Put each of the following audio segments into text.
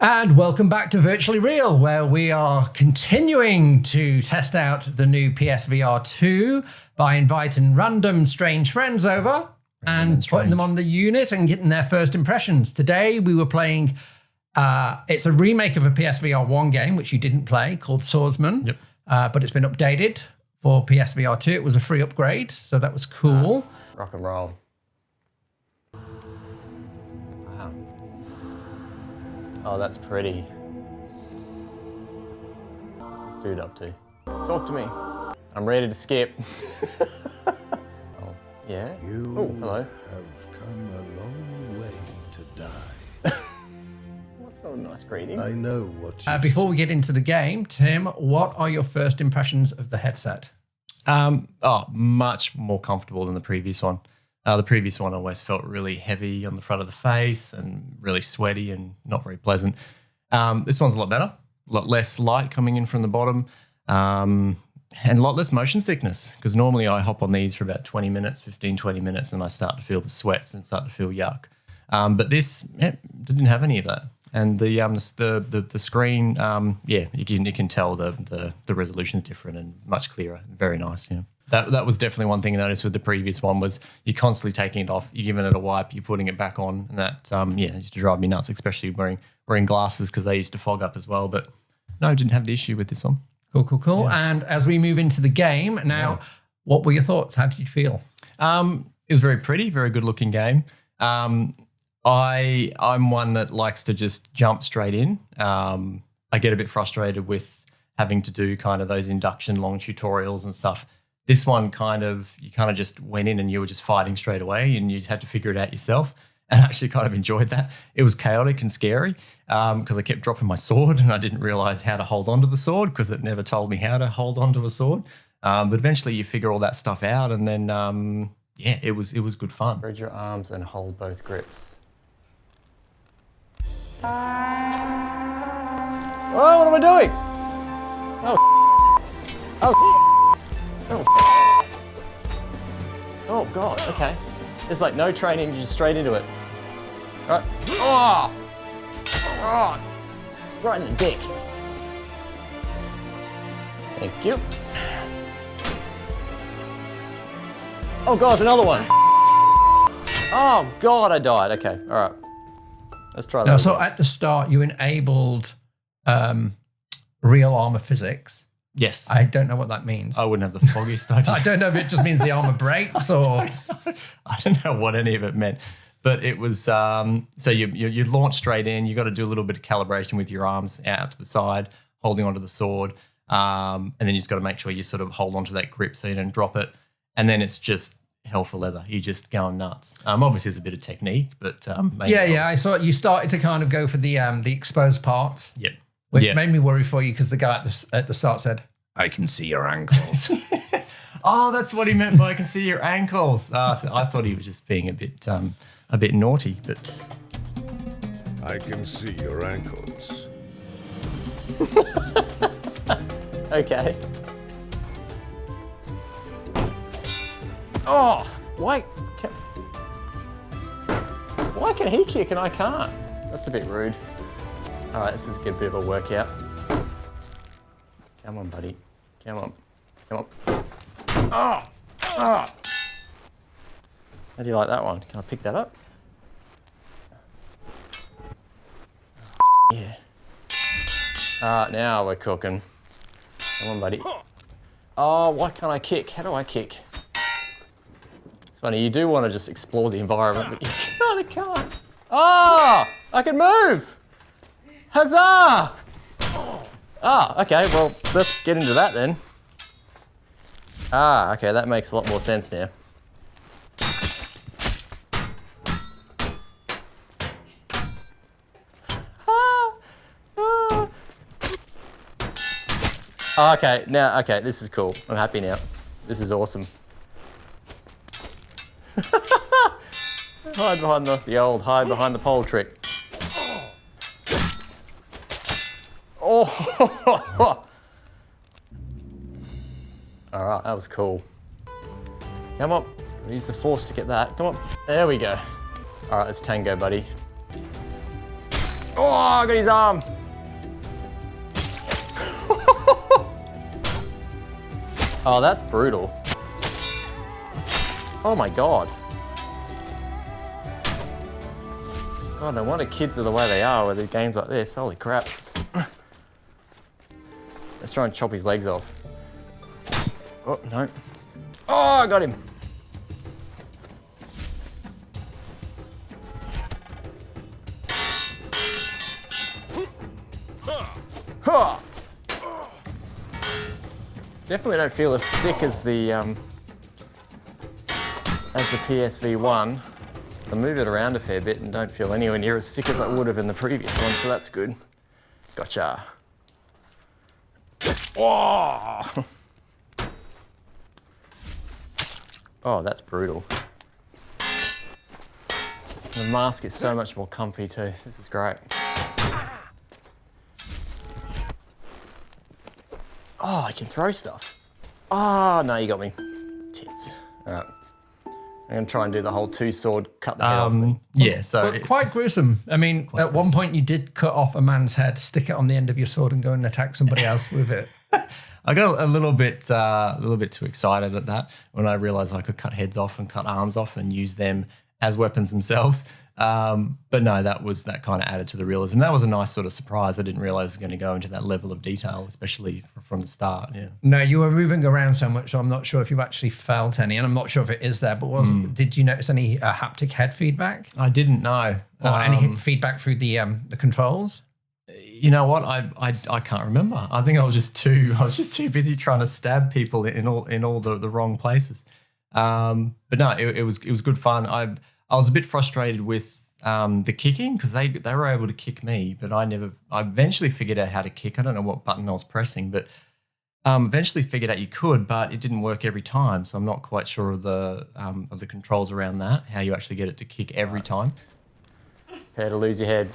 And welcome back to Virtually Real, where we are continuing to test out the new PSVR 2 by inviting random strange friends over and putting them on the unit and getting their first impressions. Today we were playing, it's a remake of a PSVR 1 game, which you didn't play, called Swordsman, but it's been updated for PSVR 2. It was a free upgrade, so that was cool. Rock and roll. Wow. Oh, that's pretty. What's this dude up to? Talk to me. I'm ready to skip. Oh, yeah? Oh, hello. Have come a long way to die. What's not a nice greeting? I know what you Before we get into the game, Tim, what are your first impressions of the headset? Much more comfortable than the previous one. The previous one always felt really heavy on the front of the face and really sweaty and not very pleasant. This one's a lot better, a lot less light coming in from the bottom, and a lot less motion sickness, because normally I hop on these for about 20 minutes, 15, 20 minutes, and I start to feel the sweats and start to feel yuck. But this didn't have any of that. And the screen, you can tell the resolution's different and much clearer. Very nice, yeah. That was definitely one thing I noticed with the previous one was you're constantly taking it off, you're giving it a wipe, you're putting it back on, and that used to drive me nuts, especially wearing glasses because they used to fog up as well. But no, didn't have the issue with this one. Cool. Yeah. And as we move into the game now, what were your thoughts? How did you feel? It was very pretty, very good looking game. I'm one that likes to just jump straight in. I get a bit frustrated with having to do kind of those induction long tutorials and stuff. This one you kind of just went in and you were just fighting straight away and you just had to figure it out yourself, and I actually kind of enjoyed that. It was chaotic and scary because I kept dropping my sword and I didn't realize how to hold onto the sword because it never told me how to hold onto a sword. But eventually you figure all that stuff out, and then it was good fun. Spread your arms and hold both grips. Oh, what am I doing? Oh God, okay. There's like no training, you're just straight into it. All right. Oh, right in the dick. Thank you. Oh God, there's another one. Oh God, I died. Okay, all right. Let's try that. Now, so at the start, you enabled real armor physics. Yes. I don't know what that means. I wouldn't have the foggiest idea. I don't know if it just means the armor breaks or... I don't know what any of it meant. But it was, so you launch straight in. You got to do a little bit of calibration with your arms out to the side, holding onto the sword. And then you just got to make sure you sort of hold onto that grip so you don't drop it. And then it's just hell for leather. You're just going nuts. Obviously, there's a bit of technique, but... I saw you started to kind of go for the exposed parts. Yep. Which made me worry for you because the guy at the start said, I can see your ankles. Oh, that's what he meant by I can see your ankles. So I thought he was just being a bit naughty, but... I can see your ankles. Okay. Oh, why can he kick and I can't? That's a bit rude. All right, this is a good bit of a workout. Come on, buddy. Come on. Oh! How do you like that one? Can I pick that up? Yeah. Now we're cooking. Come on, buddy. Oh, why can't I kick? How do I kick? It's funny, you do want to just explore the environment, but you can't. Oh! I can move! Huzzah! Okay, well, let's get into that then. Okay, that makes a lot more sense now. Okay, this is cool. I'm happy now. This is awesome. Hide behind the old hide behind the pole trick. Oh! All right, that was cool. Come on, use the force to get that. Come on, there we go. All right, let's tango, buddy. Oh, I got his arm. Oh, that's brutal. Oh my God. Oh, no wonder kids are the way they are with the games like this. Holy crap. Let's try and chop his legs off. Oh, no. Oh, I got him. Huh. Definitely don't feel as sick as the PSV1. I move it around a fair bit and don't feel anywhere near as sick as I would have in the previous one, so that's good. Gotcha. Oh, oh, that's brutal. The mask is so much more comfy too. This is great. Oh, I can throw stuff. Oh, no, you got me. Tits. All right. I'm going to try and do the whole two-sword cut the head off thing. Yeah, so... But quite gruesome. I mean, at one point you did cut off a man's head, stick it on the end of your sword and go and attack somebody else with it. I got a little bit too excited at that when I realized I could cut heads off and cut arms off and use them as weapons themselves. But no, that kind of added to the realism. That was a nice sort of surprise. I didn't realize it was going to go into that level of detail, especially from the start. Yeah. No, you were moving around so much, so I'm not sure if you actually felt any, and I'm not sure if it is there, but did you notice any haptic head feedback? I didn't know. Or any feedback through the controls? You know what? I can't remember. I think I was just too busy trying to stab people in all the wrong places. But no, it was good fun. I was a bit frustrated with the kicking because they were able to kick me, but I eventually figured out how to kick. I don't know what button I was pressing, but eventually figured out you could, but it didn't work every time. So I'm not quite sure of the controls around that, how you actually get it to kick every time. Prepare to lose your head.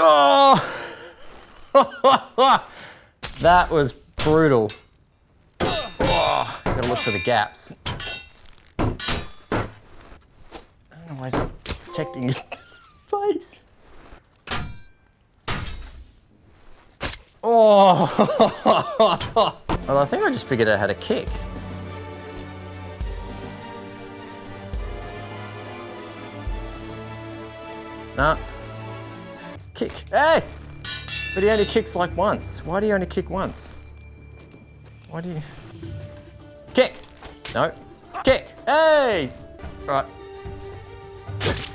Oh! That was brutal. Oh, gotta look for the gaps. I don't know why he's not protecting his face. Oh! Well, I think I just figured out how to kick. Nah. Kick. Hey! But he only kicks like once. Why do you only kick once? Why do you... Kick! No. Kick! Hey! Right.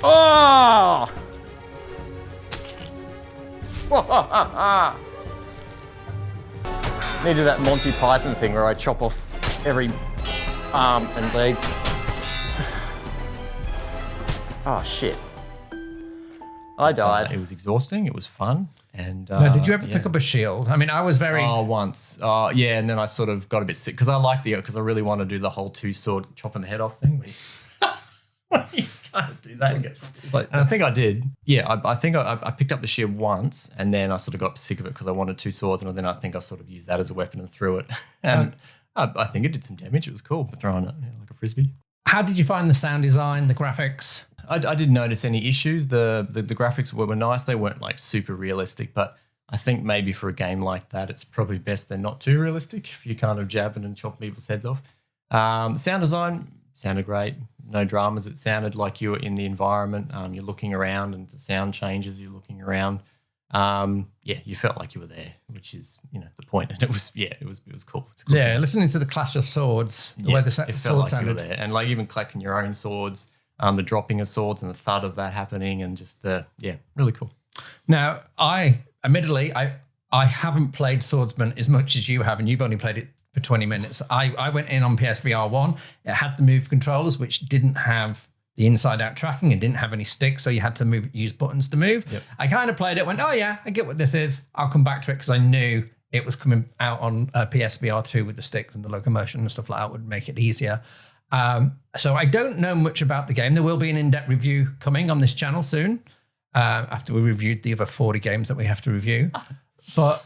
Oh! Need to do that Monty Python thing where I chop off every arm and leg. Oh, shit. I died. It was exhausting. It was fun. And no, did you ever pick up a shield? I mean, I was very... Oh, once. Yeah, and then I sort of got a bit sick because I really want to do the whole two-sword chopping the head off thing. You can't do that. And I think I did. Yeah, I think I picked up the shield once and then I sort of got sick of it because I wanted two swords and then I think I sort of used that as a weapon and threw it. And I think it did some damage. It was cool throwing it like a frisbee. How did you find the sound design, the graphics? I didn't notice any issues. The graphics were nice. They weren't like super realistic, but I think maybe for a game like that, it's probably best they're not too realistic if you're kind of jabbing and chopping people's heads off. Sound design sounded great. No dramas. It sounded like you were in the environment. You're looking around and the sound changes. You're looking around. Yeah, you felt like you were there, which is, the point. And it was cool. It's cool. Yeah, listening to the clash of swords, the way the sword like sounded. You were there. And like even clacking your own swords, the dropping of swords and the thud of that happening and just really cool. Now, admittedly, I haven't played Swordsman as much as you have, and you've only played it for 20 minutes. I went in on PSVR 1. It had the Move controllers, which didn't have the inside-out tracking and didn't have any sticks, so you had to use buttons to move. Yep. I kind of played it, went, oh yeah, I get what this is. I'll come back to it because I knew it was coming out on PSVR 2 with the sticks and the locomotion and stuff like that would make it easier. So I don't know much about the game. There will be an in-depth review coming on this channel soon after we reviewed the other 40 games that we have to review. But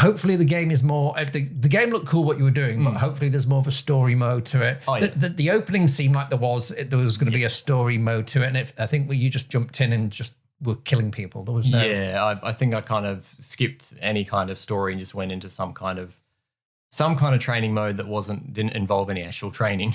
hopefully the game is more. The game looked cool what you were doing, but hopefully there's more of a story mode to it. Oh, yeah. The opening seemed like there was going to be a story mode to it, and I think you just jumped in and just were killing people. There was no. Yeah, I think I kind of skipped any kind of story and just went into some kind of training mode that didn't involve any actual training.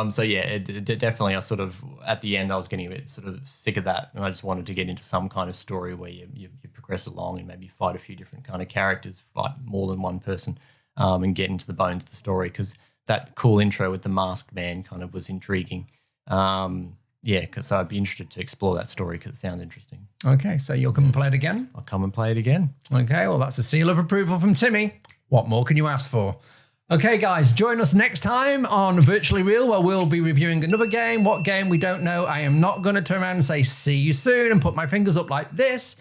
So yeah, it definitely. I sort of at the end I was getting a bit sort of sick of that, and I just wanted to get into some kind of story where you progress along and maybe fight a few different kind of characters, fight more than one person, and get into the bones of the story, because that cool intro with the masked man kind of was intriguing. Yeah, because I'd be interested to explore that story because it sounds interesting. Okay, so you'll come and play it again? I'll come and play it again. Okay, well, that's a seal of approval from Timmy. What more can you ask for? Okay, guys, join us next time on Virtually Real, where we'll be reviewing another game. What game, we don't know. I am not going to turn around and say, see you soon, and put my fingers up like this.